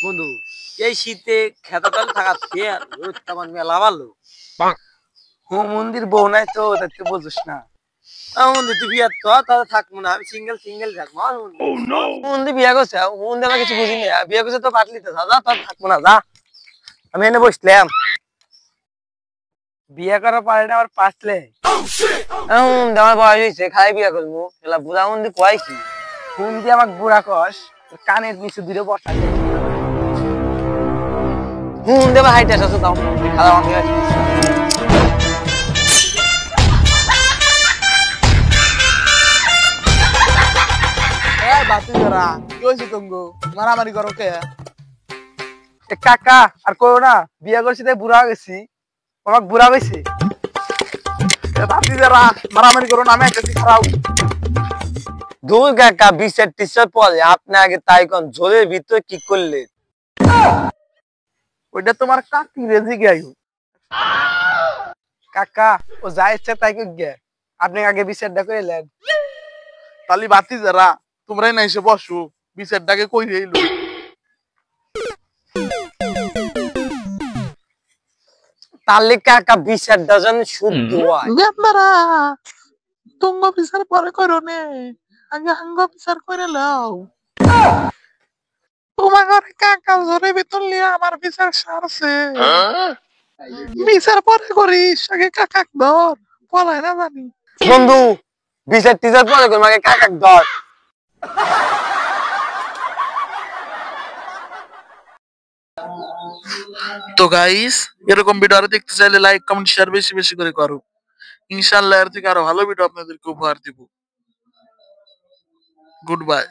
বন্ধু এই শীতে খেতাটাল থাকা ফের রোদ তেমন মেলা ভালো মন্দির বউ নাই তো তাতে বুঝিস না। বন্ধু তুই বিয়ার তো তাহলে থাকবো না, আমি সিঙ্গেল সিঙ্গেল থাকবো মন্দির বিয়া করছে, মন্দির আমার কিছু বুঝিনি, বিয়া করছে তো পাটলি তো যা তোর থাকবো না, যা আমি এনে বসলাম। বিয়া করার পারে না আবার পাসলে আমার বয়স হয়েছে খাই বিয়া করবো এলা বুড়া মন্দির কয় কি ফোন দিয়ে আমাকে বুড়া কস কানের নিচে দূরে বসা হুম দেবা হাইটে আসো তাও খাওয়া আমি বাতি ধরা কি হয়েছে তঙ্গু মারামারি করো কে? কাকা আর করো না, বিয়া করছি তাই বুড়া গেছি, আমাকে বুড়া গেছে। বাতি ধরা মারামারি করো না, আমি একটা খারাপ দূর কাকা বিচার টিচার পরে আপনি আগে তাই কোন জলের ভিতরে কি করলে? ওইটা তোমার কাকি রেজি গাই কাকা ও যা ইচ্ছা তাই গে, আপনি আগে বিচারটা করে এলেন। তালি বাতি যারা তোমরাই না এসে বসো, বিচারটাকে কই রইল। তাহলে কাকা বিচারটা যেন শুদ্ধ হয়। আপনারা তুঙ্গ বিচার পরে করো নে, আগে হাঙ্গ বিচার করে লাও। তোমার ঘরে কাকা জোরে বেতন লিয়া আমার বিচার সারছে, বিচার পরে করিস, আগে কাকাক ধর পলায় না জানি। বন্ধু বিচার টিচার পরে করবো, আগে কাকাক ধর। তো গাইস এরকম ভিডিও আরো দেখতে চাইলে লাইক কমেন্ট শেয়ার বেশি বেশি করে করো। ইনশাআল্লাহ এর থেকে আরো ভালো ভিডিও আপনাদেরকে উপহার দিব। Good bye.